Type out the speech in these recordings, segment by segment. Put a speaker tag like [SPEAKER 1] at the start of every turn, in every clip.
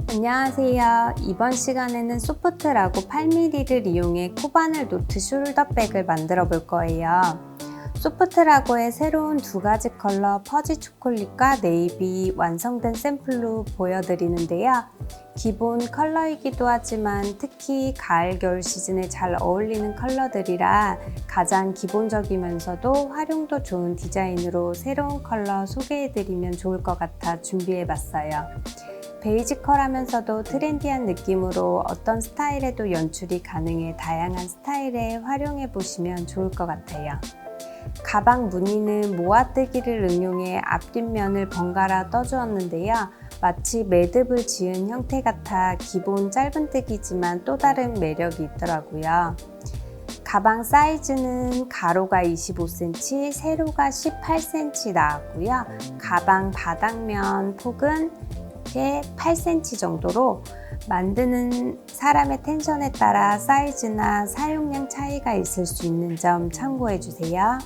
[SPEAKER 1] 안녕하세요. 이번 시간에는 소프트라고 8mm를 이용해 코바늘 노트 숄더백을 만들어 볼 거예요. 소프트라고의 새로운 두 가지 컬러 퍼지 초콜릿과 네이비 완성된 샘플로 보여드리는데요. 기본 컬러이기도 하지만 특히 가을 겨울 시즌에 잘 어울리는 컬러들이라 가장 기본적이면서도 활용도 좋은 디자인으로 새로운 컬러 소개해드리면 좋을 것 같아 준비해봤어요. 베이지컬하면서도 트렌디한 느낌으로 어떤 스타일에도 연출이 가능해 다양한 스타일에 활용해 보시면 좋을 것 같아요. 가방 무늬는 모아뜨기를 응용해 앞뒷면을 번갈아 떠주었는데요. 마치 매듭을 지은 형태 같아 기본 짧은뜨기지만 또 다른 매력이 있더라고요. 가방 사이즈는 가로가 25cm, 세로가 18cm 나왔고요. 가방 바닥면 폭은 이렇게 8cm 정도로 만드는 사람의 텐션에 따라 사이즈나 사용량 차이가 있을 수 있는 점 참고해 주세요.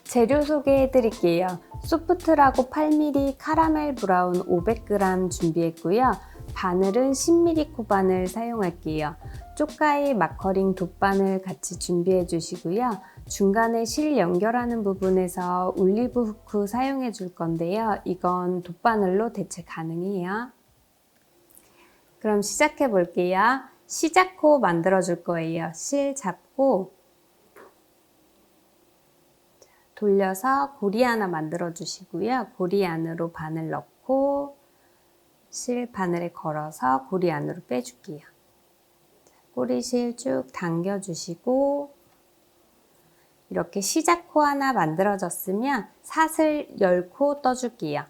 [SPEAKER 1] 재료 소개해 드릴게요. 소프트라고 8mm 카라멜 브라운 500g 준비했고요. 바늘은 10mm 코바늘 사용할게요. 쪽가위 마커링 돗바늘 같이 준비해 주시고요. 중간에 실 연결하는 부분에서 올리브 후크 사용해 줄 건데요. 이건 돗바늘로 대체 가능해요. 그럼 시작해 볼게요. 시작코 만들어 줄 거예요. 실 잡고 돌려서 고리 하나 만들어 주시고요. 고리 안으로 바늘 넣고 실 바늘에 걸어서 고리 안으로 빼줄게요. 꼬리실 쭉 당겨 주시고 이렇게 시작코 하나 만들어졌으면 사슬 10코 떠줄게요.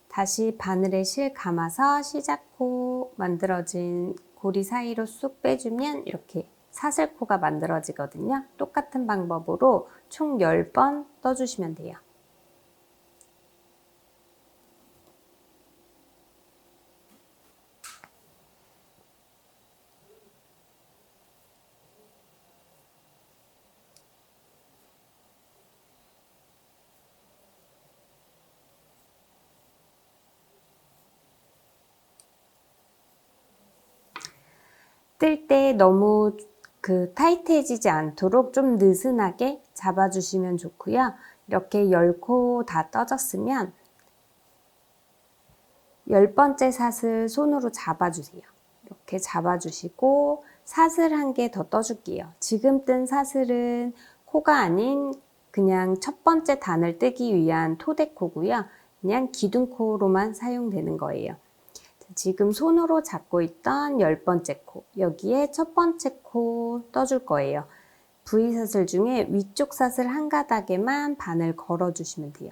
[SPEAKER 1] 다시 바늘에 실 감아서 시작코 만들어진 고리 사이로 쑥 빼주면 이렇게 사슬코가 만들어지거든요. 똑같은 방법으로 총 10번 떠주시면 돼요. 뜰 때 너무 타이트해지지 않도록 좀 느슨하게 잡아주시면 좋고요. 이렇게 10코 다 떠졌으면 10번째 사슬 손으로 잡아주세요. 이렇게 잡아주시고 사슬 한 개 더 떠줄게요. 지금 뜬 사슬은 코가 아닌 그냥 첫 번째 단을 뜨기 위한 토대코고요. 그냥 기둥코로만 사용되는 거예요. 지금 손으로 잡고 있던 10번째 코, 여기에 첫 번째 코 떠줄 거예요. V사슬 중에 위쪽 사슬 한 가닥에만 바늘 걸어주시면 돼요.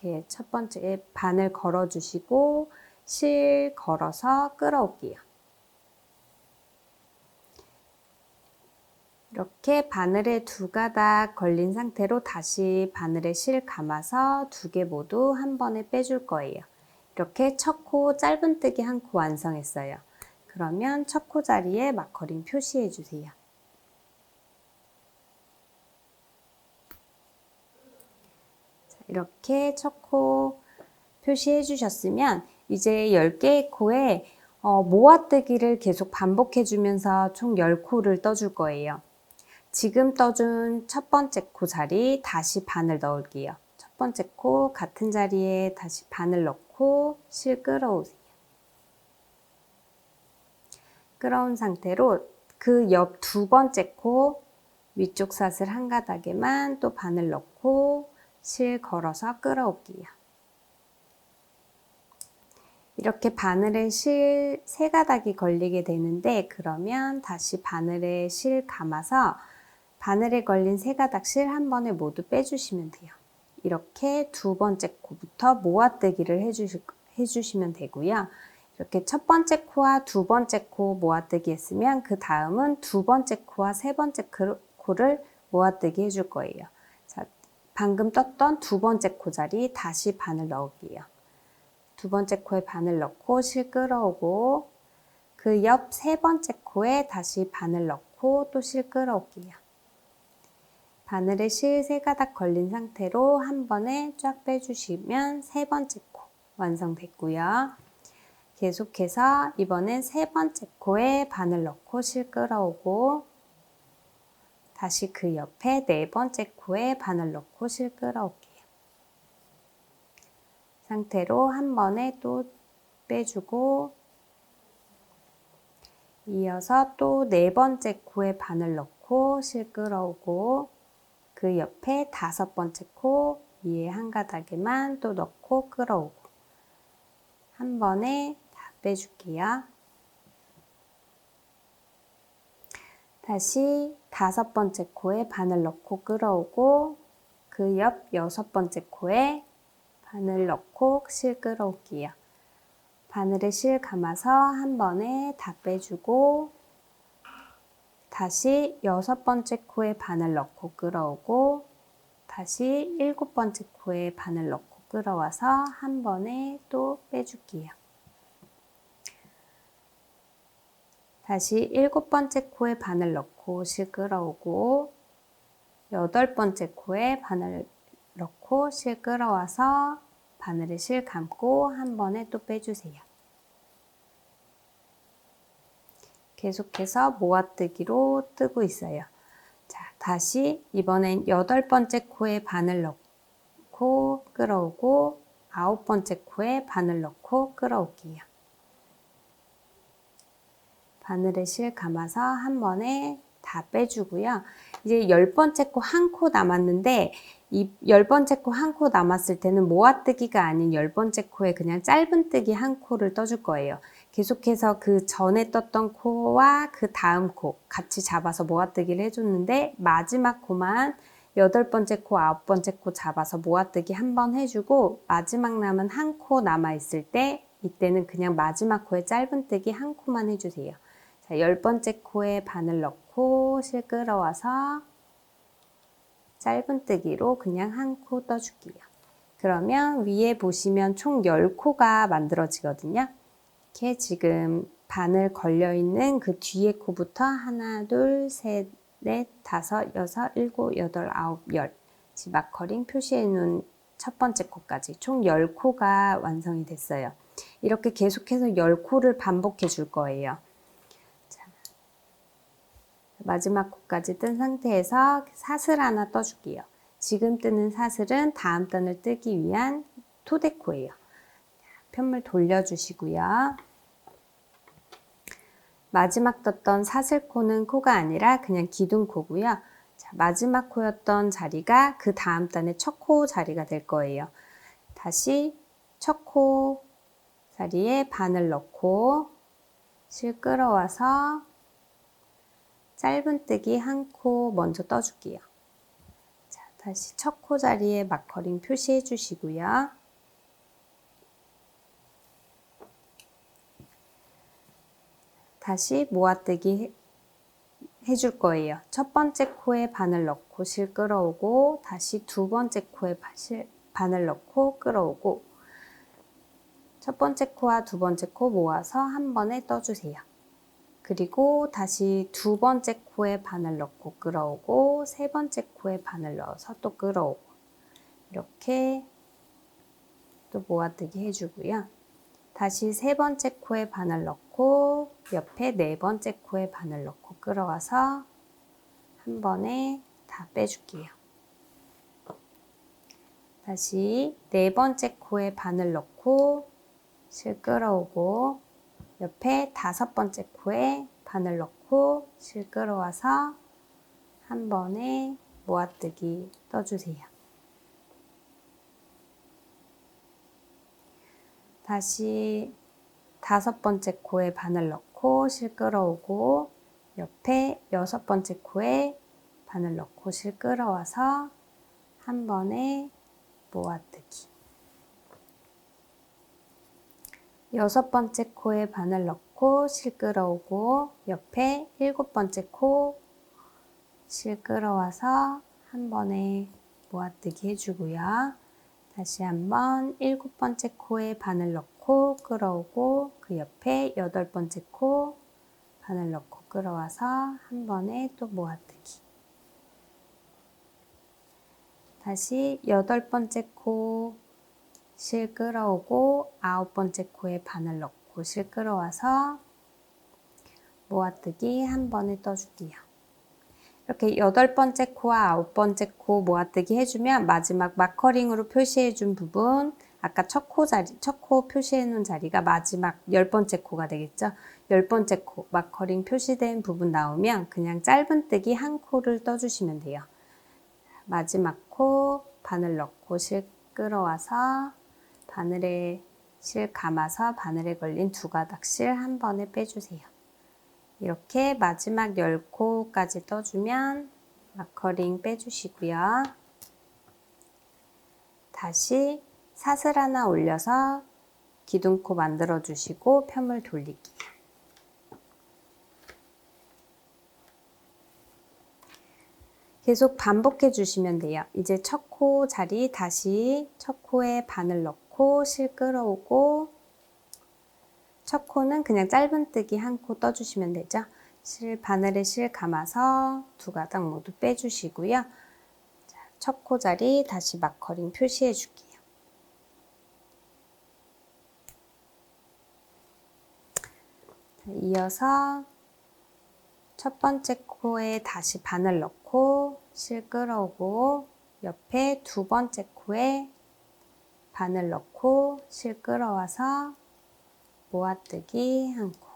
[SPEAKER 1] 이렇게 첫 번째 바늘 걸어주시고 실 걸어서 끌어올게요. 이렇게 바늘에 두 가닥 걸린 상태로 다시 바늘에 실 감아서 두 개 모두 한 번에 빼줄 거예요. 이렇게 첫 코 짧은뜨기 한 코 완성했어요. 그러면 첫 코 자리에 마커링 표시해 주세요. 이렇게 첫 코 표시해 주셨으면 이제 10개의 코에 모아뜨기를 계속 반복해 주면서 총 10코를 떠줄 거예요. 지금 떠준 첫 번째 코 자리 다시 바늘 넣을게요. 첫 번째 코 같은 자리에 다시 바늘 넣고 실 끌어오세요. 끌어온 상태로 그 옆 두 번째 코 위쪽 사슬 한 가닥에만 또 바늘 넣고 실 걸어서 끌어올게요. 이렇게 바늘에 실 세 가닥이 걸리게 되는데 그러면 다시 바늘에 실 감아서 바늘에 걸린 세 가닥 실 한 번에 모두 빼주시면 돼요. 이렇게 두 번째 코부터 모아뜨기를 해주시면 되고요. 이렇게 첫 번째 코와 두 번째 코 모아뜨기 했으면 그 다음은 두 번째 코와 세 번째 코를 모아뜨기 해줄 거예요. 자, 방금 떴던 두 번째 코 자리 다시 바늘 넣을게요. 두 번째 코에 바늘 넣고 실 끌어오고 그 옆 세 번째 코에 다시 바늘 넣고 또 실 끌어올게요. 바늘에 실 세 가닥 걸린 상태로 한 번에 쫙 빼주시면 세 번째 코 완성됐고요. 계속해서 이번엔 세 번째 코에 바늘 넣고 실 끌어오고 다시 그 옆에 네 번째 코에 바늘 넣고 실 끌어올게요. 상태로 한 번에 또 빼주고 이어서 또 네 번째 코에 바늘 넣고 실 끌어오고 그 옆에 다섯 번째 코 위에 한 가닥에만 또 넣고 끌어오고 한 번에 다 빼줄게요. 다시 다섯 번째 코에 바늘 넣고 끌어오고 그 옆 여섯 번째 코에 바늘 넣고 실 끌어올게요. 바늘에 실 감아서 한 번에 다 빼주고 다시 여섯 번째 코에 바늘 넣고 끌어오고 다시 일곱 번째 코에 바늘 넣고 끌어와서 한 번에 또 빼줄게요. 다시 일곱 번째 코에 바늘 넣고 실 끌어오고 여덟 번째 코에 바늘 넣고 실 끌어와서 바늘에 실 감고 한 번에 또 빼주세요. 계속해서 모아뜨기로 뜨고 있어요. 자, 다시 이번엔 여덟 번째 코에 바늘 넣고 끌어오고 아홉 번째 코에 바늘 넣고 끌어올게요. 바늘에 실 감아서 한 번에 다 빼주고요. 이제 열 번째 코 한 코 남았는데 이 열 번째 코 한 코 남았을 때는 모아뜨기가 아닌 열 번째 코에 그냥 짧은뜨기 한 코를 떠줄 거예요. 계속해서 그 전에 떴던 코와 그 다음 코 같이 잡아서 모아뜨기를 해줬는데 마지막 코만 여덟 번째 코, 아홉 번째 코 잡아서 모아뜨기 한 번 해주고 마지막 남은 한 코 남아있을 때 이때는 그냥 마지막 코에 짧은뜨기 한 코만 해주세요. 자, 열 번째 코에 바늘 넣고 실 끌어와서 짧은뜨기로 그냥 한 코 떠줄게요. 그러면 위에 보시면 총 10코가 만들어지거든요. 이렇게 지금 바늘 걸려있는 그 뒤에 코부터 하나, 둘, 셋, 넷, 다섯, 여섯, 일곱, 여덟, 아홉, 열 마커링 표시해 놓은 첫 번째 코까지 총 10코가 완성이 됐어요. 이렇게 계속해서 10코를 반복해 줄 거예요. 자, 마지막 코까지 뜬 상태에서 사슬 하나 떠줄게요. 지금 뜨는 사슬은 다음 단을 뜨기 위한 토대코예요. 편물 돌려주시고요. 마지막 떴던 사슬코는 코가 아니라 그냥 기둥코고요. 자, 마지막 코였던 자리가 그 다음 단의 첫 코 자리가 될 거예요. 다시 첫 코 자리에 바늘 넣고 실 끌어와서 짧은뜨기 한 코 먼저 떠줄게요. 자, 다시 첫 코 자리에 마커링 표시해 주시고요. 다시 모아뜨기 해줄 거예요. 첫 번째 코에 바늘 넣고 실 끌어오고 다시 두 번째 코에 바늘 넣고 끌어오고 첫 번째 코와 두 번째 코 모아서 한 번에 떠주세요. 그리고 다시 두 번째 코에 바늘 넣고 끌어오고 세 번째 코에 바늘 넣어서 또 끌어오고 이렇게 또 모아뜨기 해주고요. 다시 세 번째 코에 바늘 넣고 옆에 네 번째 코에 바늘 넣고 끌어와서 한 번에 다 빼줄게요. 다시 네 번째 코에 바늘 넣고 실 끌어오고 옆에 다섯 번째 코에 바늘 넣고 실 끌어와서 한 번에 모아뜨기 떠주세요. 다시 다섯 번째 코에 바늘 넣고 실 끌어오고 옆에 여섯 번째 코에 바늘 넣고 실 끌어와서 한 번에 모아뜨기. 여섯 번째 코에 바늘 넣고 실 끌어오고 옆에 일곱 번째 코 실 끌어와서 한 번에 모아뜨기 해주고요. 다시 한번 일곱 번째 코에 바늘 넣고 끌어오고 그 옆에 여덟 번째 코 바늘 넣고 끌어와서 한 번에 또 모아뜨기. 다시 여덟 번째 코 실 끌어오고 아홉 번째 코에 바늘 넣고 넣고 실 끌어와서 모아뜨기 한 번에 떠줄게요. 이렇게 8번째 코와 9번째 코 모아뜨기 해주면 마지막 마커링으로 표시해준 부분, 아까 첫 코 표시해놓은 자리가 마지막 10번째 코가 되겠죠. 10번째 코 마커링 표시된 부분 나오면 그냥 짧은뜨기 한 코를 떠주시면 돼요. 마지막 코 바늘 넣고 실 끌어와서 바늘에 실 감아서 바늘에 걸린 2가닥 한 번에 빼주세요. 이렇게 마지막 10코까지 떠주면 마커링 빼주시고요. 다시 사슬 하나 올려서 기둥코 만들어 주시고 편물 돌릴게요. 계속 반복해 주시면 돼요. 이제 첫 코 자리 다시 첫 코에 바늘 넣고 실 끌어오고, 첫 코는 그냥 짧은뜨기 한 코 떠주시면 되죠. 바늘에 실 감아서 2가닥 모두 빼주시고요. 첫 코 자리 다시 마커링 표시해 줄게요. 이어서 첫 번째 코에 다시 바늘 넣고 실 끌어오고, 옆에 2번째 코에 바늘 넣고 실 끌어와서 모아뜨기 한 코,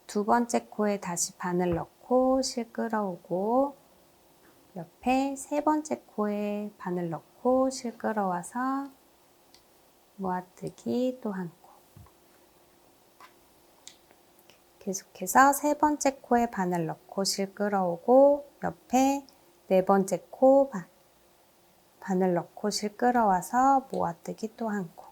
[SPEAKER 1] 2번째 코에 다시 바늘 넣고 실 끌어오고, 옆에 3번째 코에 바늘 넣고 실 끌어와서 모아뜨기 또 한 코, 계속해서 3번째 코에 바늘 넣고 실 끌어오고, 옆에 4번째 코 바늘 넣고 실 끌어와서 모아뜨기 또 한 코,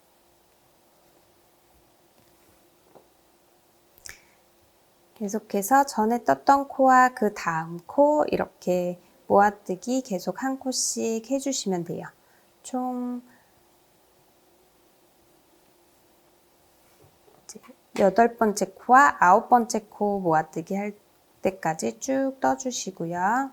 [SPEAKER 1] 계속해서 전에 떴던 코와 그 다음 코 이렇게 모아뜨기 계속 한 코씩 해주시면 돼요. 총 8번째 코와 9번째 코 모아뜨기 할 때까지 쭉 떠주시고요.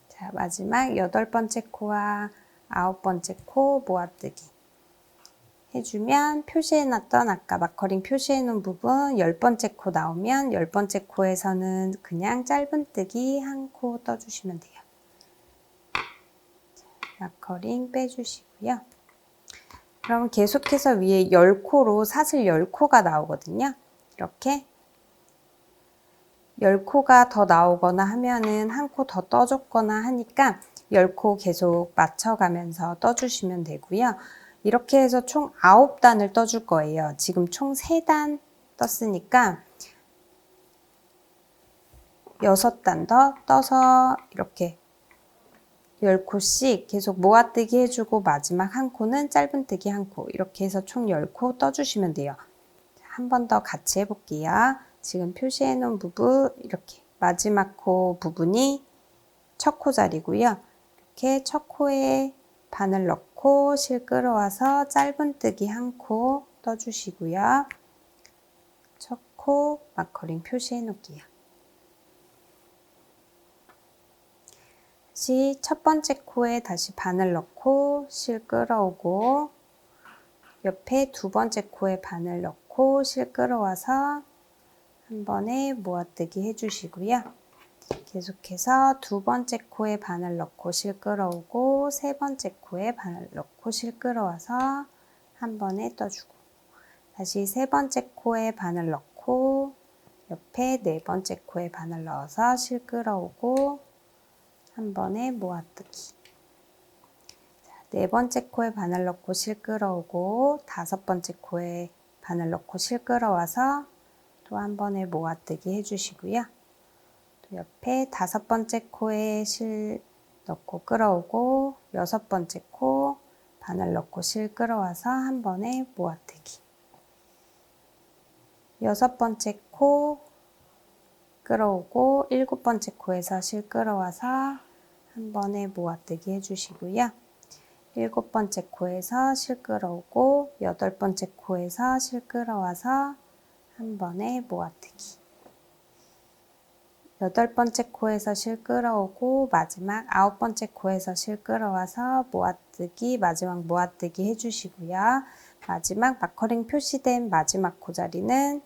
[SPEAKER 1] 자, 마지막 8번째 코와 9번째 코 모아뜨기 해주면 표시해놨던 아까 마커링 마커링 부분 10번째 코 나오면 10번째 코에서는 그냥 짧은뜨기 한 코 떠주시면 돼요. 마커링 빼주시고요. 그럼 계속해서 위에 10코로 사슬 10코가 나오거든요. 이렇게 10코가 더 나오거나 하면은 한 코 더 떠줬거나 하니까 10코 계속 맞춰가면서 떠주시면 되고요. 이렇게 해서 총 9단을 떠줄 거예요. 지금 총 3단 떴으니까 6단 더 떠서 이렇게 10코씩 계속 모아뜨기 해주고 마지막 한 코는 짧은뜨기 한 코, 이렇게 해서 총 10코 떠주시면 돼요. 한 번 더 같이 해볼게요. 지금 표시해 놓은 부분 이렇게 마지막 코 부분이 첫 코 자리고요. 이렇게 첫 코에 바늘 넣고 실 끌어와서 짧은뜨기 한 코 떠주시고요. 첫 코 마커링 표시해 놓을게요. 다시 첫 번째 코에 다시 바늘 넣고 실 끌어오고, 옆에 2번째 코에 바늘 넣고 실 끌어와서 한 번에 모아뜨기 해주시고요. 계속해서 2번째 코에 바늘 넣고 실 끌어오고, 3번째 코에 바늘 넣고 실 끌어와서 한 번에 떠주고, 다시 3번째 코에 바늘 넣고 옆에 4번째 코에 바늘 넣어서 실 끌어오고 한 번에 모아뜨기. 4번째 코에 바늘 넣고 실 끌어오고 5번째 코에 바늘 넣고 실 끌어와서 또 한 번에 모아뜨기 해주시고요. 또 옆에 5번째 코에 실 넣고 끌어오고 6번째 코 바늘 넣고 실 끌어와서 한 번에 모아뜨기. 6번째 코 끌어오고 7번째 코에서 실 끌어와서 한 번에 모아뜨기 해주시고요. 7번째 코에서 실 끌어오고 8번째 코에서 실 끌어와서 한 번에 모아뜨기. 8번째 코에서 실 끌어오고 마지막 9번째 코에서 실 끌어와서 모아뜨기, 마지막 모아뜨기 해주시고요. 마지막 마커링 표시된 마지막 코 자리는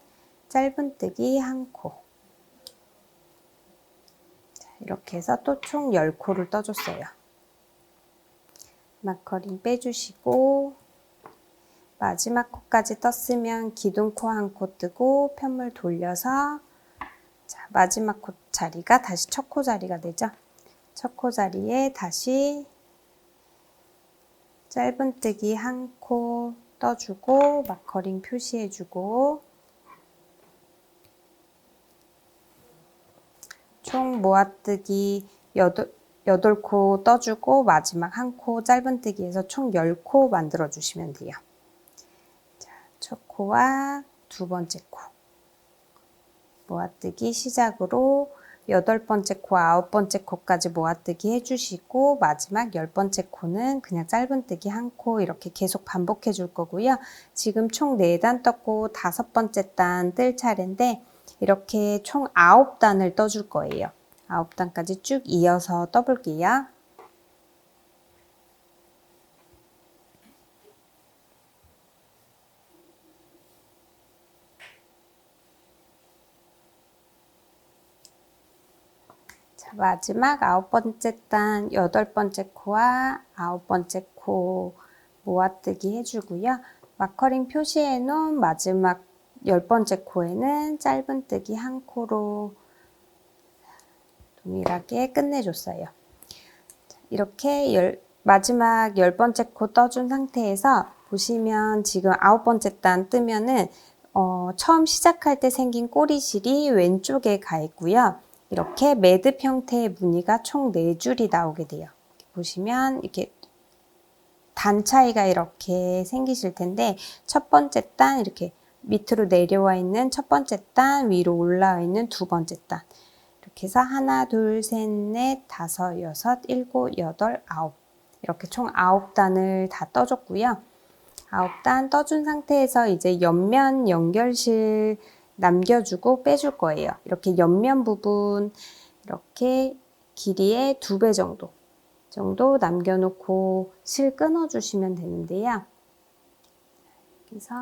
[SPEAKER 1] 짧은뜨기 1코. 이렇게 해서 또 총 10코를 떠줬어요. 마커링 빼주시고 마지막 코까지 떴으면 기둥코 1코 뜨고 편물 돌려서 자, 마지막 코 자리가 다시 첫 코 자리가 되죠. 첫 코 자리에 다시 짧은뜨기 1코 떠주고 마커링 표시해주고 총 모아뜨기 8코 떠주고 마지막 1코 짧은뜨기에서 총 10코 만들어 주시면 돼요. 자, 첫 코와 두 번째 코 모아뜨기 시작으로 8번째 코, 9번째 코까지 모아뜨기 해주시고 마지막 10번째 코는 그냥 짧은뜨기 1코 이렇게 계속 반복해 줄 거고요. 지금 총 4단 떴고 5번째 단 뜰 차례인데 이렇게 총 9단을 떠줄 거예요. 9단까지 쭉 이어서 떠볼게요. 자, 마지막 9번째 단 8번째 코와 9번째 코 모아뜨기 해주고요. 마커링 표시해 놓은 마지막 10번째 코에는 짧은뜨기 1코로 동일하게 끝내줬어요. 이렇게 마지막 10번째 코 떠준 상태에서 보시면 지금 9번째 단 뜨면은 처음 시작할 때 생긴 꼬리실이 왼쪽에 가 있고요. 이렇게 매듭 형태의 무늬가 총 4줄이 나오게 돼요. 보시면 이렇게 단 차이가 이렇게 생기실 텐데 첫 번째 단 이렇게 밑으로 내려와 있는 첫 번째 단, 위로 올라와 있는 두 번째 단 이렇게 해서 하나, 둘, 셋, 넷, 다섯, 여섯, 일곱, 여덟, 아홉 이렇게 총 9단을 다 떠줬고요. 9단 떠준 상태에서 이제 옆면 연결실 남겨주고 빼줄 거예요. 이렇게 옆면 부분 이렇게 길이의 2배 정도 남겨놓고 실 끊어주시면 되는데요. 여기서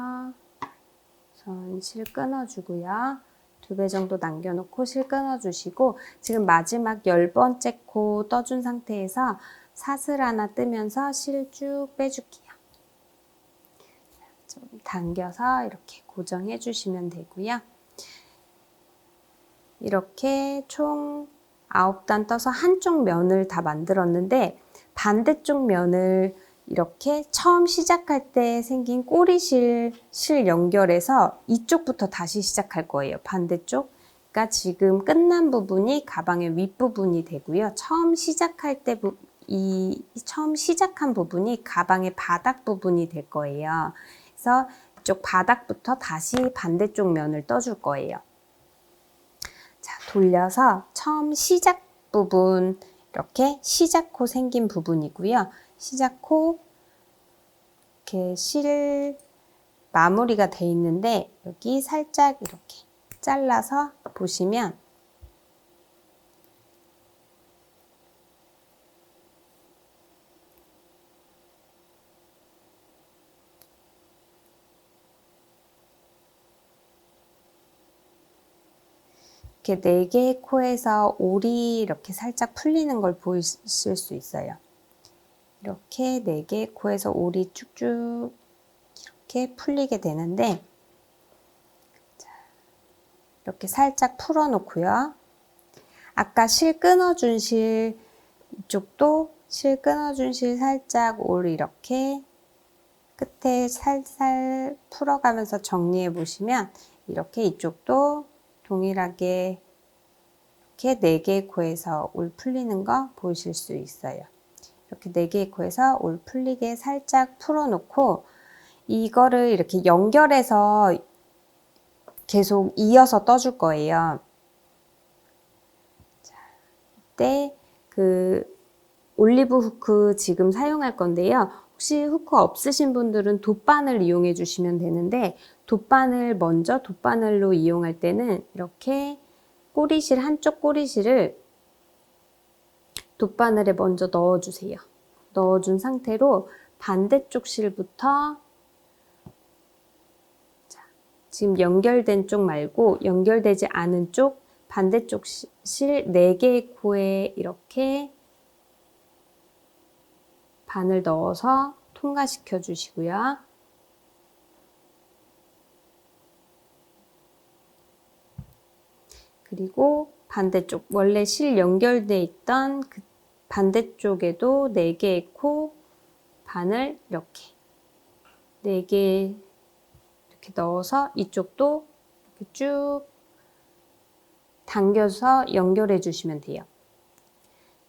[SPEAKER 1] 우선 실 끊어주고요. 2배 정도 남겨놓고 실 끊어주시고 지금 마지막 10번째 코 떠준 상태에서 사슬 하나 뜨면서 실 쭉 빼줄게요. 좀 당겨서 이렇게 고정해 주시면 되고요. 이렇게 총 9단 떠서 한쪽 면을 다 만들었는데 반대쪽 면을 이렇게 처음 시작할 때 생긴 꼬리실 연결해서 이쪽부터 다시 시작할 거예요. 반대쪽. 그러니까 지금 끝난 부분이 가방의 윗부분이 되고요. 처음 시작할 때 처음 시작한 부분이 가방의 바닥 부분이 될 거예요. 그래서 이쪽 바닥부터 다시 반대쪽 면을 떠줄 거예요. 자, 돌려서 처음 시작 부분 이렇게 시작코 생긴 부분이고요. 시작코 이렇게 실 마무리가 돼 있는데 여기 살짝 이렇게 잘라서 보시면 이렇게 4개의 코에서 올이 이렇게 살짝 풀리는 걸 보실 수 있어요. 이렇게 4개의 코에서 올이 쭉쭉 이렇게 풀리게 되는데 이렇게 살짝 풀어 놓고요. 아까 실 끊어준 실 이쪽도 실 끊어준 실 살짝 올 이렇게 끝에 살살 풀어가면서 정리해 보시면 이렇게 이쪽도 동일하게 이렇게 4개의 코에서 올 풀리는 거 보실 수 있어요. 이렇게 4개의 코에서 올 풀리게 살짝 풀어놓고 이거를 이렇게 연결해서 계속 이어서 떠줄 거예요. 자, 이때 그 올리브 후크 지금 사용할 건데요. 혹시 후크 없으신 분들은 돗바늘 이용해 주시면 되는데 돗바늘 먼저 돗바늘로 이용할 때는 이렇게 꼬리실 한쪽 꼬리실을 돗바늘에 먼저 넣어주세요. 넣어준 상태로 반대쪽 실부터 지금 연결된 쪽 말고 연결되지 않은 쪽 반대쪽 실 4개의 코에 이렇게 바늘 넣어서 통과시켜 주시고요. 그리고 반대쪽 원래 실 연결돼 있던 그 반대쪽에도 4개의 코 바늘 이렇게 4개 이렇게 넣어서 이쪽도 이렇게 쭉 당겨서 연결해 주시면 돼요.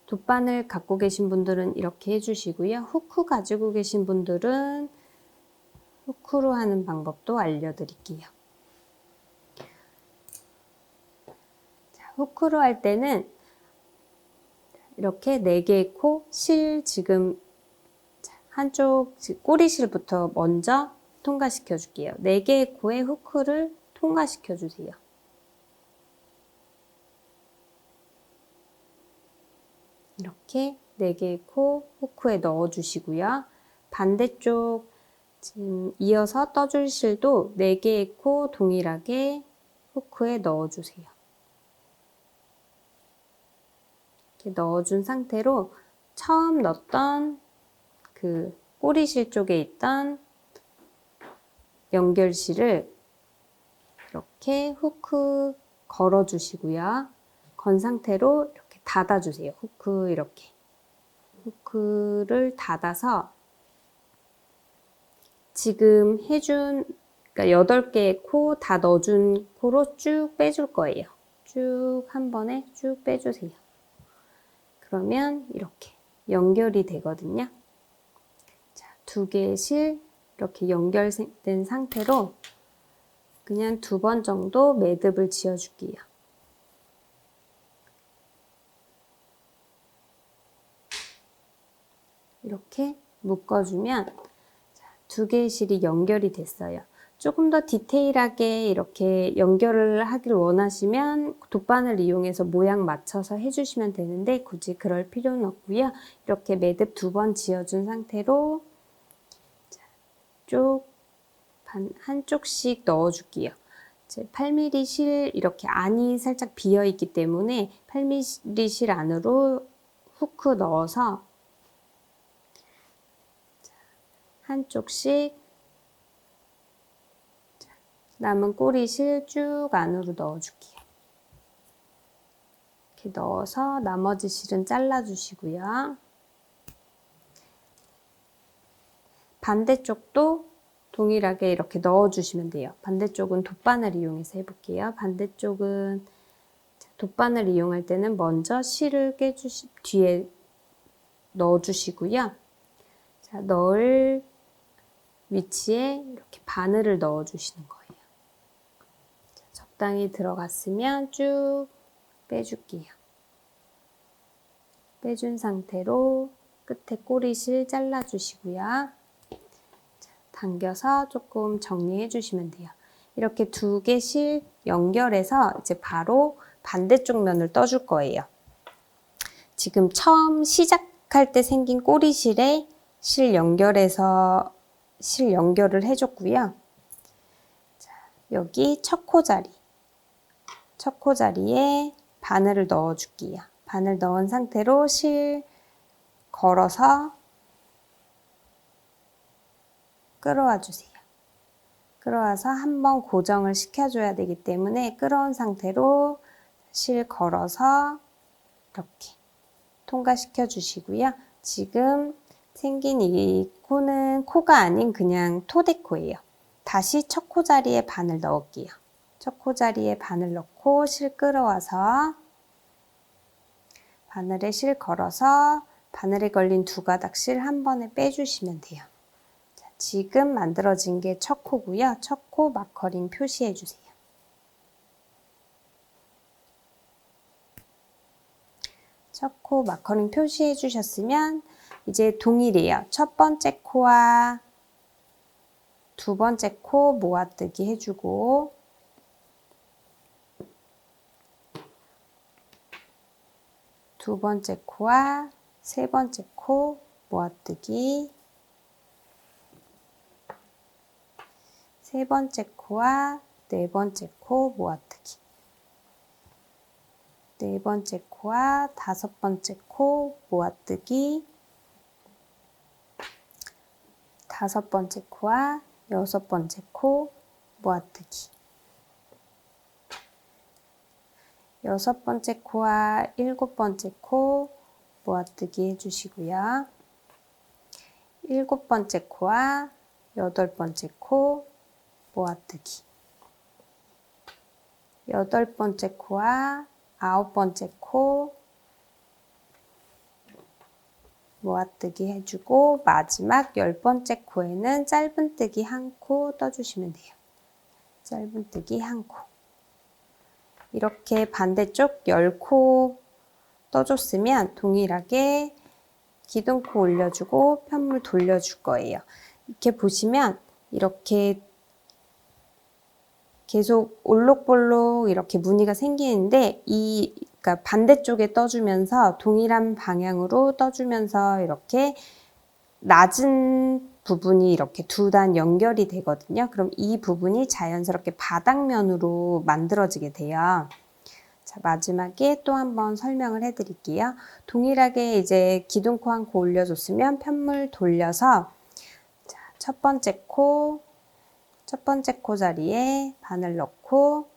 [SPEAKER 1] 돗바늘 갖고 계신 분들은 이렇게 해주시고요. 후크 가지고 계신 분들은 후크로 하는 방법도 알려드릴게요. 자, 후크로 할 때는 이렇게 4개의 코, 실 지금 한쪽 꼬리실부터 먼저 통과시켜 줄게요. 4개의 코에 후크를 통과시켜 주세요. 이렇게 4개의 코 후크에 넣어 주시고요. 반대쪽 지금 이어서 떠줄 실도 4개의 코 동일하게 후크에 넣어 주세요. 이렇게 넣어준 상태로 처음 넣었던 그 꼬리실 쪽에 있던 연결실을 이렇게 후크 걸어 주시고요. 건 상태로 이렇게 닫아 주세요. 후크 이렇게 후크를 닫아서 지금 해준 그러니까 8개의 코 다 넣어준 코로 쭉 빼줄 거예요. 쭉 한 번에 쭉 빼주세요. 그러면 이렇게 연결이 되거든요. 자, 2개의 실 이렇게 연결된 상태로 그냥 2번 정도 매듭을 지어줄게요. 이렇게 묶어주면 2개의 실이 연결이 됐어요. 조금 더 디테일하게 이렇게 연결을 하길 원하시면 돗바늘 이용해서 모양 맞춰서 해주시면 되는데 굳이 그럴 필요는 없고요. 이렇게 매듭 2번 지어준 상태로 한쪽씩 넣어줄게요. 8mm 실 이렇게 안이 살짝 비어 있기 때문에 8mm 실 안으로 후크 넣어서 한쪽씩 남은 꼬리실 쭉 안으로 넣어줄게요. 이렇게 넣어서 나머지 실은 잘라주시고요. 반대쪽도 동일하게 이렇게 넣어주시면 돼요. 반대쪽은 돗바늘 이용해서 해볼게요. 반대쪽은 돗바늘 이용할 때는 먼저 실을 뒤에 넣어주시고요. 자, 넣을 위치에 이렇게 바늘을 넣어주시는 거예요. 자, 적당히 들어갔으면 쭉 빼줄게요. 빼준 상태로 끝에 꼬리실 잘라주시고요. 자, 당겨서 조금 정리해 주시면 돼요. 이렇게 2개 실 연결해서 이제 바로 반대쪽 면을 떠줄 거예요. 지금 처음 시작할 때 생긴 꼬리실에 실 연결해서 실 연결을 해줬고요. 자, 여기 첫 코자리에 바늘을 넣어줄게요. 바늘 넣은 상태로 실 걸어서 끌어와 주세요. 끌어와서 한번 고정을 시켜줘야 되기 때문에 끌어온 상태로 실 걸어서 이렇게 통과시켜 주시고요. 지금 생긴 이 코는 코가 아닌 그냥 토대코예요. 다시 첫 코 자리에 바늘 넣을게요. 첫 코 자리에 바늘 넣고 실 끌어와서 바늘에 실 걸어서 바늘에 걸린 2가닥 실 한 번에 빼주시면 돼요. 자, 지금 만들어진 게 첫 코고요. 첫 코 마커링 표시해 주세요. 첫 코 마커링 표시해 주셨으면 이제 동일이에요. 첫 번째 코와 2번째 코 모아뜨기 해주고 두 번째 코와 세 번째 코 모아뜨기, 세 번째 코와 네 번째 코 모아뜨기, 네 번째 코와 다섯 번째 코 모아뜨기, 다섯 번째 코와 여섯 번째 코 모아뜨기, 여섯 번째 코와 일곱 번째 코 모아뜨기 해주시고요. 일곱 번째 코와 여덟 번째 코 모아뜨기, 여덟 번째 코와 아홉 번째 코 모아뜨기 해주고, 마지막 열 번째 코에는 짧은뜨기 한 코 떠주시면 돼요. 짧은뜨기 한 코. 이렇게 반대쪽 10코 떠줬으면 동일하게 기둥코 올려주고 편물 돌려줄 거예요. 이렇게 보시면 이렇게 계속 올록볼록 이렇게 무늬가 생기는데, 그러니까 반대쪽에 떠주면서 동일한 방향으로 떠주면서 이렇게 낮은 부분이 이렇게 두 단 연결이 되거든요. 그럼 이 부분이 자연스럽게 바닥면으로 만들어지게 돼요. 자, 마지막에 또 한번 설명을 해드릴게요. 동일하게 이제 기둥코 한 코 올려줬으면 편물 돌려서, 자, 첫 번째 코 자리에 바늘 넣고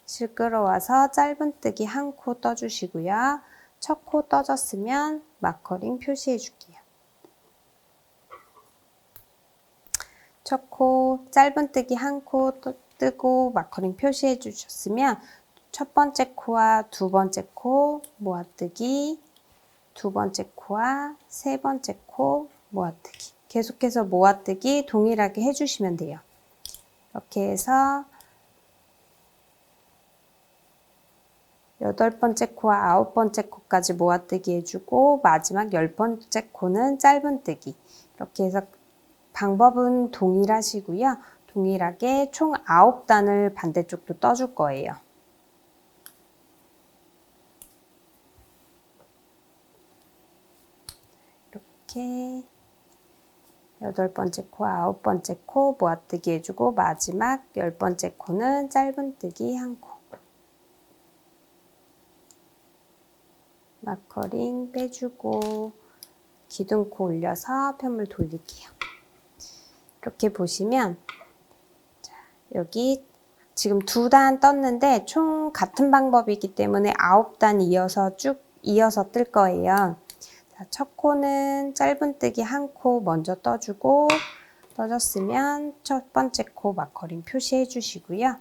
[SPEAKER 1] 실 끌어와서 짧은뜨기 한 코 떠주시고요. 첫 코 떠졌으면 마커링 표시해 줄게요. 첫 코 짧은뜨기 한 코 뜨고 마커링 표시해 주셨으면 첫 번째 코와 두 번째 코 모아뜨기, 두 번째 코와 세 번째 코 모아뜨기, 계속해서 모아뜨기 동일하게 해주시면 돼요. 이렇게 해서 여덟 번째 코와 아홉 번째 코까지 모아뜨기 해주고, 마지막 열 번째 코는 짧은뜨기. 이렇게 해서 방법은 동일하시고요. 동일하게 총 9단을 반대쪽도 떠줄 거예요. 이렇게 여덟 번째 코, 아홉 번째 코 모아뜨기 해주고, 마지막 열 번째 코는 짧은뜨기 한 코. 마커링 빼주고 기둥코 올려서 편물 돌릴게요. 이렇게 보시면, 자, 여기 지금 두 단 떴는데 총 같은 방법이기 때문에 9단 이어서 쭉 이어서 뜰 거예요. 자, 첫 코는 짧은뜨기 한 코 먼저 떠주고, 떠줬으면 첫 번째 코 마커링 표시해 주시고요.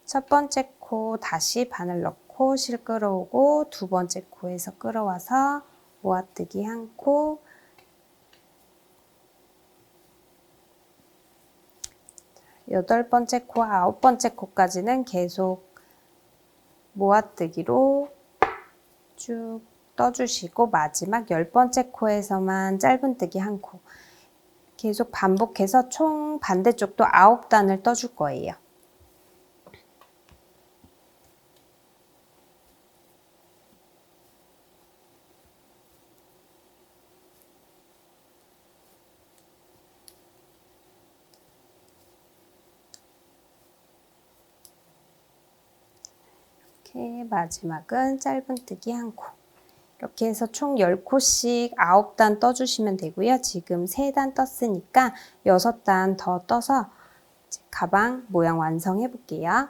[SPEAKER 1] 첫 번째 코 다시 바늘 넣고 실 끌어오고, 두 번째 코에서 끌어와서 모아뜨기 한 코, 여덟 번째 코와 아홉 번째 코까지는 계속 모아뜨기로 쭉 떠주시고, 마지막 열 번째 코에서만 짧은뜨기 한 코. 계속 반복해서 총 반대쪽도 9단을 떠줄 거예요. 이렇게 마지막은 짧은뜨기 한 코. 이렇게 해서 총 10코씩 9단 떠주시면 되고요. 지금 3단 떴으니까 6단 더 떠서 가방 모양 완성해 볼게요.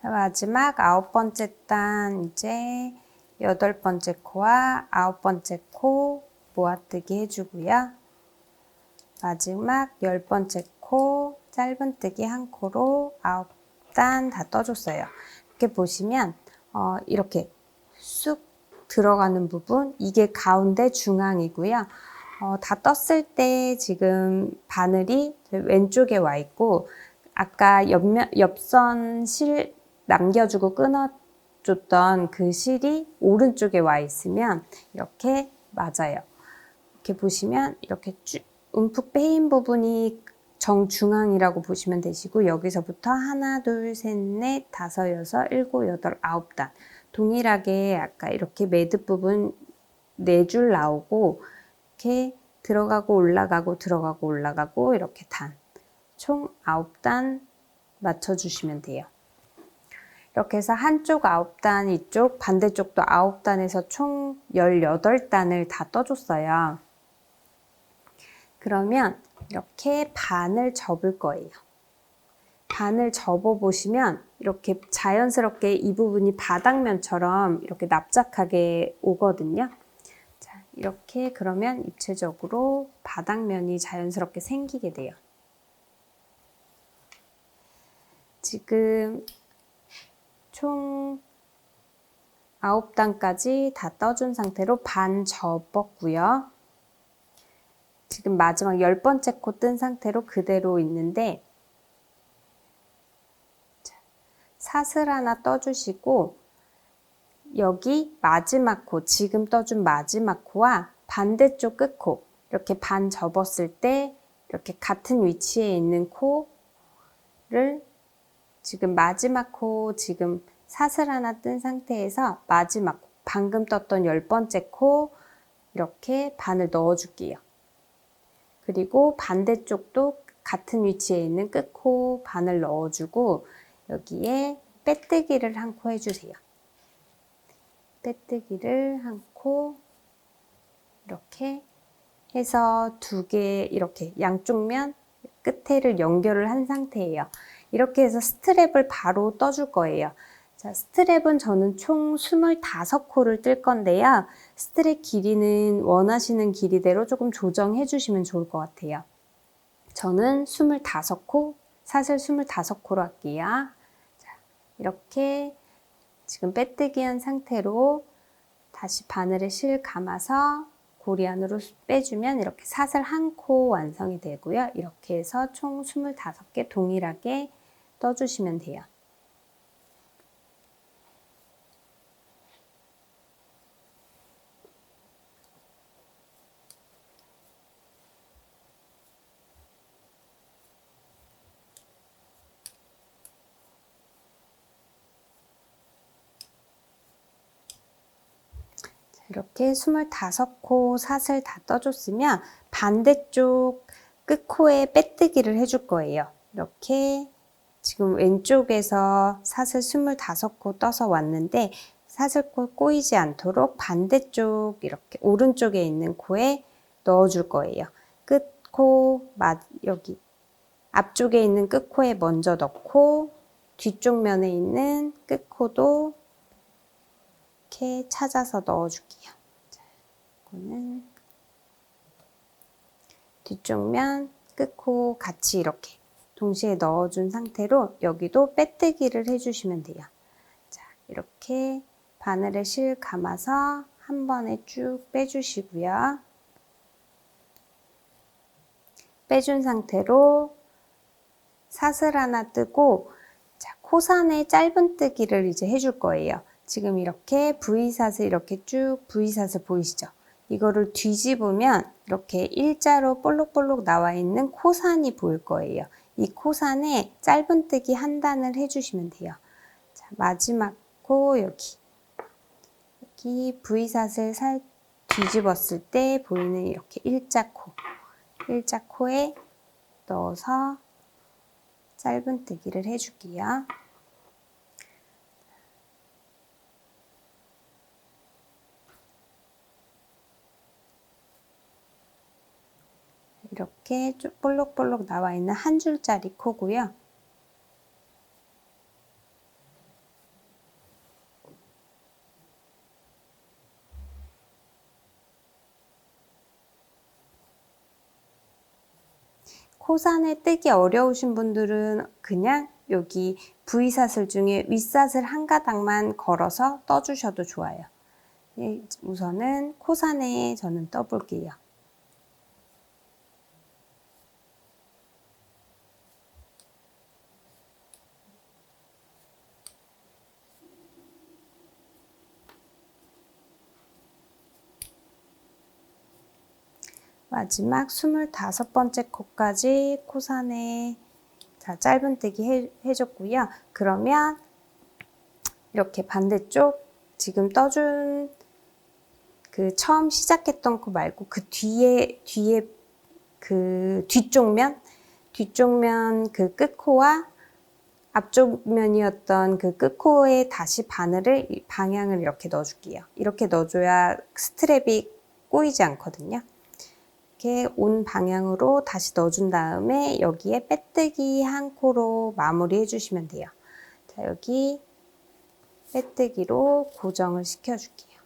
[SPEAKER 1] 마지막 9번째 단, 이제 8번째 코와 9번째 코 모아뜨기 해주고요. 마지막 10번째 코 짧은뜨기 한 코로 9단 다 떠줬어요. 이렇게 보시면 이렇게 쑥 들어가는 부분, 이게 가운데 중앙이고요. 다 떴을 때 지금 바늘이 왼쪽에 와 있고, 아까 옆선 실 남겨주고 끊어줬던 그 실이 오른쪽에 와 있으면 이렇게 맞아요. 이렇게 보시면 이렇게 쭉 움푹 패인 부분이 정중앙이라고 보시면 되시고, 여기서부터 하나, 둘, 셋, 넷, 다섯, 여섯, 일곱, 여덟, 9단 동일하게 아까 이렇게 매듭 부분 4줄 나오고 이렇게 들어가고 올라가고 들어가고 올라가고 이렇게 단 총 9단 맞춰주시면 돼요. 이렇게 해서 한쪽 9단, 이쪽 반대쪽도 9단에서 총 18단을 다 떠줬어요. 그러면 이렇게 반을 접을 거예요. 반을 접어 보시면 이렇게 자연스럽게 이 부분이 바닥면처럼 이렇게 납작하게 오거든요. 자, 이렇게 그러면 입체적으로 바닥면이 자연스럽게 생기게 돼요. 지금 총 9단까지 다 떠준 상태로 반 접었고요. 지금 마지막 10번째 코 뜬 상태로 그대로 있는데, 사슬 하나 떠주시고 여기 마지막 코, 지금 떠준 마지막 코와 반대쪽 끝코, 이렇게 반 접었을 때 이렇게 같은 위치에 있는 코를 지금 마지막 코, 지금 사슬 하나 뜬 상태에서 마지막 코, 방금 떴던 10번째 코 이렇게 반을 넣어줄게요. 그리고 반대쪽도 같은 위치에 있는 끝코 반을 넣어주고 여기에 빼뜨기를 한 코 해주세요. 빼뜨기를 한 코 이렇게 해서 2개 이렇게 양쪽 면 끝에를 연결을 한 상태예요. 이렇게 해서 스트랩을 바로 떠줄 거예요. 자, 스트랩은 저는 총 25코를 뜰 건데요. 스트랩 길이는 원하시는 길이대로 조금 조정해 주시면 좋을 것 같아요. 저는 25코, 사슬 25코로 할게요. 자, 이렇게 지금 빼뜨기 한 상태로 다시 바늘에 실 감아서 고리 안으로 빼주면 이렇게 사슬 한 코 완성이 되고요. 이렇게 해서 총 25개 동일하게 떠주시면 돼요. 이렇게 25코 사슬 다 떠줬으면 반대쪽 끝코에 빼뜨기를 해줄 거예요. 이렇게 지금 왼쪽에서 사슬 25코 떠서 왔는데 사슬코 꼬이지 않도록 반대쪽 이렇게 오른쪽에 있는 코에 넣어줄 거예요. 끝코 여기 앞쪽에 있는 끝코에 먼저 넣고 뒤쪽 면에 있는 끝코도 이렇게 찾아서 넣어줄게요. 자, 이거는 뒤쪽 면, 끝코 같이 이렇게 동시에 넣어준 상태로 여기도 빼뜨기를 해주시면 돼요. 자, 이렇게 바늘에 실 감아서 한 번에 쭉 빼주시고요. 빼준 상태로 사슬 하나 뜨고, 자, 코산에 짧은뜨기를 이제 해줄 거예요. 지금 이렇게 V사슬 이렇게 쭉 V사슬 보이시죠? 이거를 뒤집으면 이렇게 일자로 볼록볼록 나와 있는 코산이 보일 거예요. 이 코산에 짧은뜨기 한 단을 해주시면 돼요. 자, 마지막 코 여기 V사슬 뒤집었을 때 보이는 이렇게 일자코에 넣어서 짧은뜨기를 해줄게요. 이렇게 쭉 볼록볼록 나와 있는 한 줄짜리 코고요. 코산에 뜨기 어려우신 분들은 그냥 여기 V사슬 중에 윗사슬 한 가닥만 걸어서 떠주셔도 좋아요. 우선은 코산에 저는 떠볼게요. 마지막 25번째 코까지 코산에 자, 짧은뜨기 해줬고요. 그러면 이렇게 반대쪽 지금 떠준 그 처음 시작했던 코 말고 그 뒤에 그 뒤쪽면 그 끝코와 앞쪽 면이었던 그 끝코에 다시 바늘을 방향을 이렇게 넣어줄게요. 이렇게 넣어줘야 스트랩이 꼬이지 않거든요. 이렇게 온 방향으로 다시 넣어준 다음에 여기에 빼뜨기 한 코로 마무리 해주시면 돼요. 자, 여기 빼뜨기로 고정을 시켜줄게요.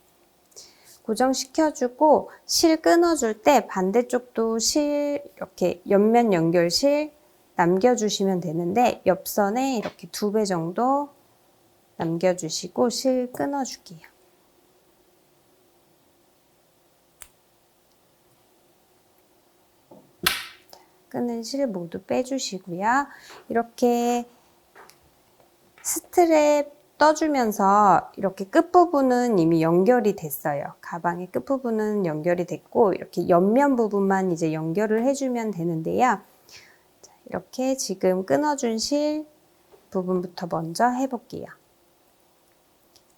[SPEAKER 1] 고정시켜주고 실 끊어줄 때 반대쪽도 실 이렇게 옆면 연결 실 남겨주시면 되는데 옆선에 이렇게 2배 정도 남겨주시고 실 끊어줄게요. 끄는 실 모두 빼주시고요. 이렇게 스트랩 떠주면서 이렇게 끝부분은 이미 연결이 됐어요. 가방의 끝부분은 연결이 됐고 이렇게 옆면 부분만 이제 연결을 해주면 되는데요. 자, 이렇게 지금 끊어준 실 부분부터 먼저 해볼게요.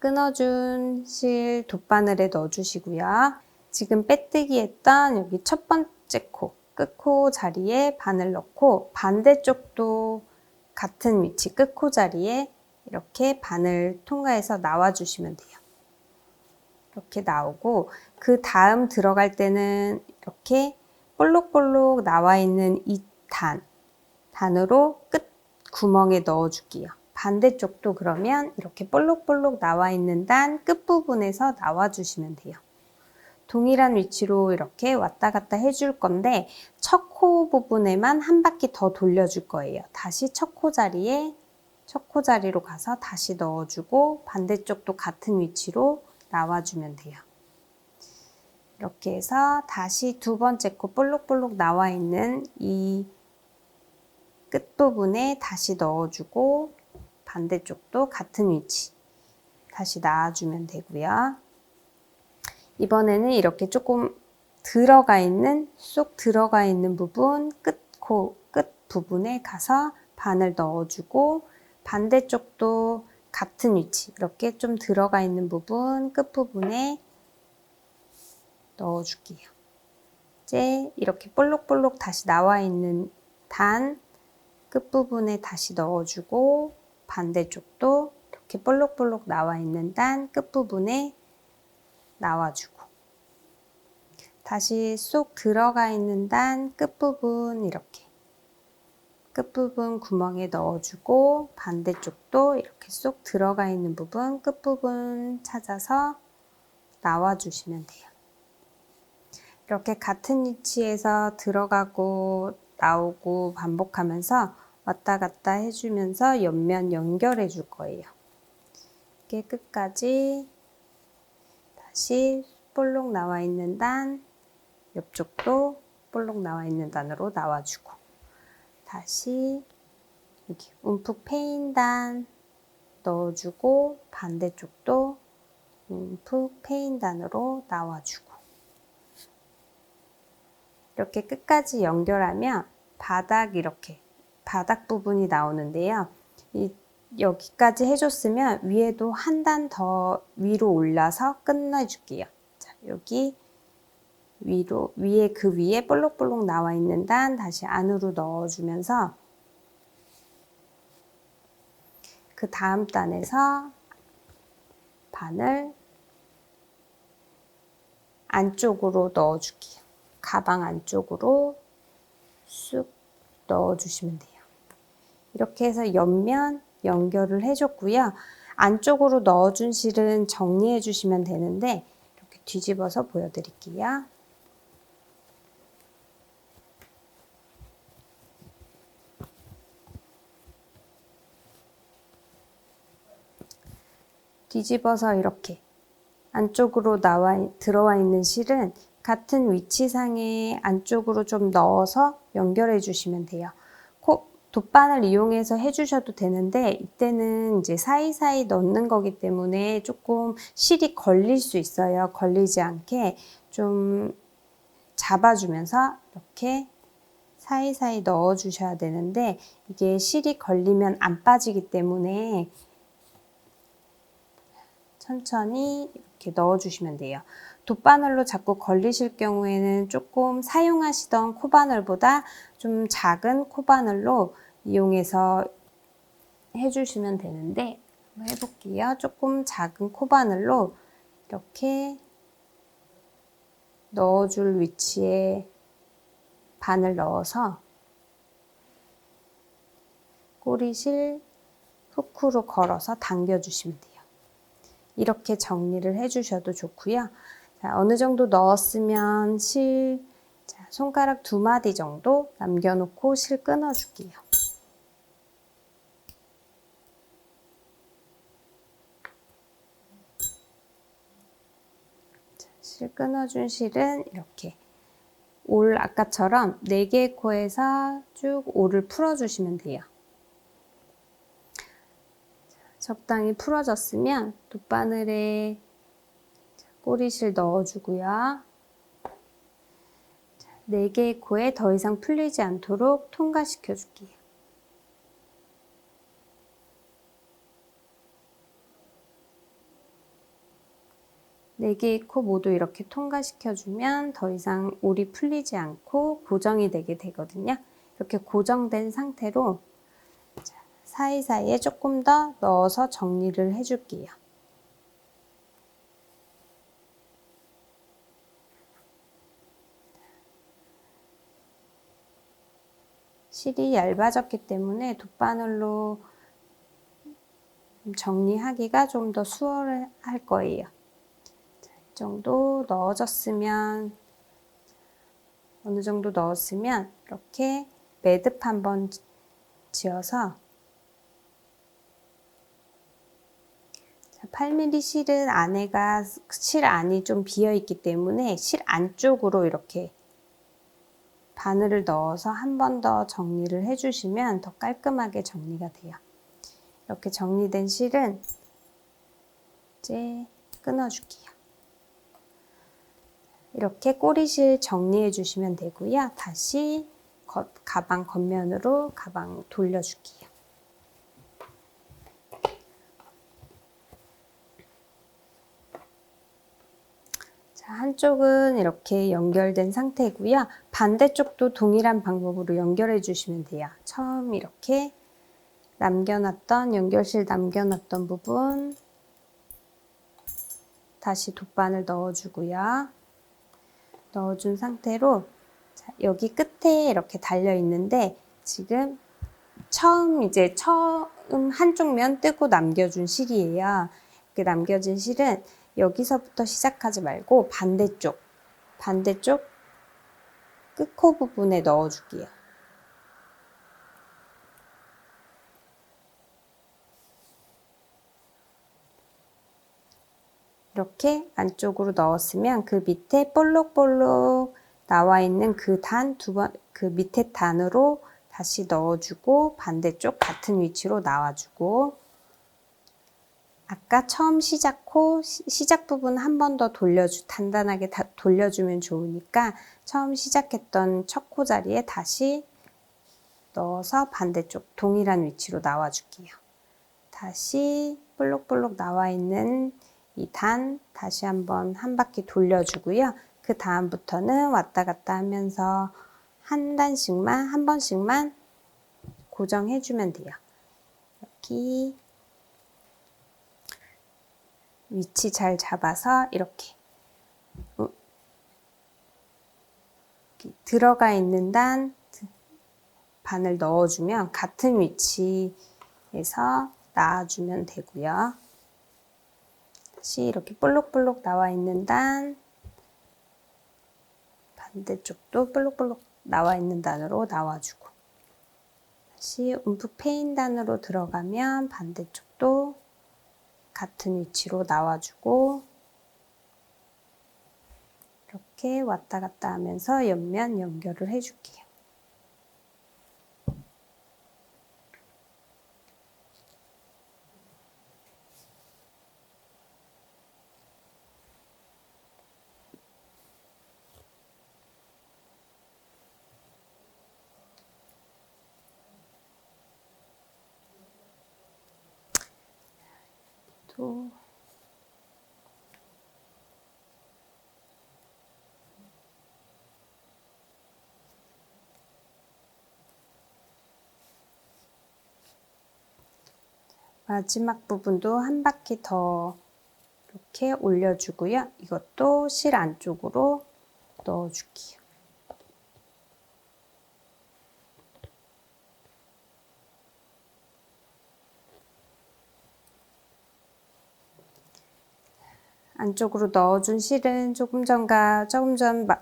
[SPEAKER 1] 끊어준 실 돗바늘에 넣어주시고요. 지금 빼뜨기 했던 여기 첫 번째 코, 끝코 자리에 바늘 넣고 반대쪽도 같은 위치 끝코 자리에 이렇게 바늘 통과해서 나와주시면 돼요. 이렇게 나오고 그 다음 들어갈 때는 이렇게 볼록볼록 나와 있는 이 단으로 끝 구멍에 넣어줄게요. 반대쪽도 그러면 이렇게 볼록볼록 나와 있는 단 끝부분에서 나와주시면 돼요. 동일한 위치로 이렇게 왔다 갔다 해줄 건데 첫 코 부분에만 한 바퀴 더 돌려줄 거예요. 다시 첫 코 자리로 가서 다시 넣어주고 반대쪽도 같은 위치로 나와주면 돼요. 이렇게 해서 다시 두 번째 코 볼록볼록 나와 있는 이 끝부분에 다시 넣어주고 반대쪽도 같은 위치 다시 놔주면 되고요. 이번에는 이렇게 조금 쏙 들어가 있는 부분 끝 부분에 가서 바늘 넣어주고 반대쪽도 같은 위치 이렇게 좀 들어가 있는 부분 끝부분에 넣어줄게요. 이제 이렇게 볼록볼록 다시 나와 있는 단 끝부분에 다시 넣어주고 반대쪽도 이렇게 볼록볼록 나와 있는 단 끝부분에 나와주고 다시 쏙 들어가 있는 단 끝부분 이렇게 끝부분 구멍에 넣어주고 반대쪽도 이렇게 쏙 들어가 있는 부분 끝부분 찾아서 나와주시면 돼요. 이렇게 같은 위치에서 들어가고 나오고 반복하면서 왔다 갔다 해주면서 옆면 연결해 줄 거예요. 이렇게 끝까지 다시 볼록 나와 있는 단 옆쪽도 볼록 나와 있는 단으로 나와주고 다시 여기 움푹 패인 단 넣어주고 반대쪽도 움푹 패인 단으로 나와주고 이렇게 끝까지 연결하면 바닥 부분이 나오는데요. 여기까지 해줬으면 위에도 한 단 더 위로 올라서 끝내줄게요. 자, 여기 위에 그 위에 볼록볼록 나와 있는 단 다시 안으로 넣어주면서 그 다음 단에서 바늘 안쪽으로 넣어줄게요. 가방 안쪽으로 쑥 넣어주시면 돼요. 이렇게 해서 옆면 연결을 해줬고요. 안쪽으로 넣어준 실은 정리해 주시면 되는데 이렇게 뒤집어서 보여드릴게요. 뒤집어서 이렇게 안쪽으로 들어와 있는 실은 같은 위치상에 안쪽으로 좀 넣어서 연결해 주시면 돼요. 돗바늘 이용해서 해주셔도 되는데 이때는 이제 사이사이 넣는 거기 때문에 조금 실이 걸릴 수 있어요. 걸리지 않게 좀 잡아주면서 이렇게 사이사이 넣어 주셔야 되는데 이게 실이 걸리면 안 빠지기 때문에 천천히 이렇게 넣어 주시면 돼요. 돗바늘로 자꾸 걸리실 경우에는 조금 사용하시던 코바늘보다 좀 작은 코바늘로 이용해서 해주시면 되는데 한번 해볼게요. 조금 작은 코바늘로 이렇게 넣어줄 위치에 바늘 넣어서 꼬리실 후크로 걸어서 당겨주시면 돼요. 이렇게 정리를 해주셔도 좋고요. 자, 어느 정도 넣었으면 손가락 2마디 정도 남겨놓고 실 끊어줄게요. 자, 실 끊어준 실은 이렇게 아까처럼 4개의 코에서 쭉 올을 풀어주시면 돼요. 적당히 풀어졌으면 돗바늘에 꼬리실 넣어주고요. 4개의 코에 더 이상 풀리지 않도록 통과시켜 줄게요. 4개의 코 모두 이렇게 통과시켜주면 더 이상 올이 풀리지 않고 고정이 되게 되거든요. 이렇게 고정된 상태로 사이사이에 조금 더 넣어서 정리를 해줄게요. 실이 얇아졌기 때문에 돗바늘로 정리하기가 좀 더 수월할 거예요. 자, 이 정도 넣어졌으면 어느 정도 넣었으면 이렇게 매듭 한번 지어서 8mm 실은 실 안이 좀 비어 있기 때문에 실 안쪽으로 이렇게 바늘을 넣어서 한 번 더 정리를 해주시면 더 깔끔하게 정리가 돼요. 이렇게 정리된 실은 이제 끊어줄게요. 이렇게 꼬리실 정리해 주시면 되고요. 다시 가방 겉면으로 가방 돌려줄게요. 자, 한쪽은 이렇게 연결된 상태고요. 반대쪽도 동일한 방법으로 연결해 주시면 돼요. 처음 이렇게 연결실 남겨놨던 부분 다시 돗바늘 넣어주고요. 넣어준 상태로 여기 끝에 이렇게 달려 있는데 지금 처음 한쪽 면 뜨고 남겨준 실이에요. 이렇게 남겨진 실은 여기서부터 시작하지 말고 반대쪽 끝코 부분에 넣어줄게요. 이렇게 안쪽으로 넣었으면 그 밑에 볼록볼록 나와 있는 그 밑에 단으로 다시 넣어주고 반대쪽 같은 위치로 나와주고 아까 처음 시작 부분 한 번 더 단단하게 돌려주면 좋으니까 처음 시작했던 첫 코 자리에 다시 넣어서 반대쪽 동일한 위치로 나와줄게요. 다시 볼록볼록 나와 있는 이 다시 한번 한 바퀴 돌려주고요. 그 다음부터는 왔다 갔다 하면서 한 번씩만 고정해주면 돼요. 여기 위치 잘 잡아서 이렇게 들어가 있는 바늘 넣어주면 같은 위치에서 놔주면 되고요. 다시 이렇게 볼록볼록 나와 있는 반대쪽도 볼록볼록 나와 있는 단으로 나와주고 다시 움푹 패인 단으로 들어가면 반대쪽도 같은 위치로 나와주고 이렇게 왔다 갔다 하면서 옆면 연결을 해줄게요. 또 마지막 부분도 한 바퀴 더 이렇게 올려주고요. 이것도 실 안쪽으로 넣어줄게요. 안쪽으로 넣어준 실은 조금 전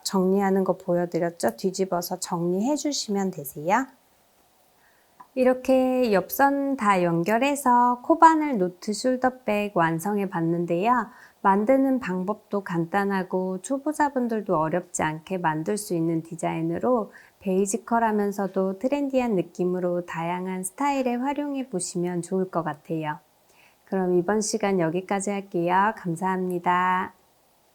[SPEAKER 1] 정리하는 거 보여드렸죠? 뒤집어서 정리해 주시면 되세요. 이렇게 옆선 다 연결해서 코바늘 노트 숄더백 완성해 봤는데요. 만드는 방법도 간단하고 초보자분들도 어렵지 않게 만들 수 있는 디자인으로 베이지컬하면서도 트렌디한 느낌으로 다양한 스타일에 활용해 보시면 좋을 것 같아요. 그럼 이번 시간 여기까지 할게요. 감사합니다.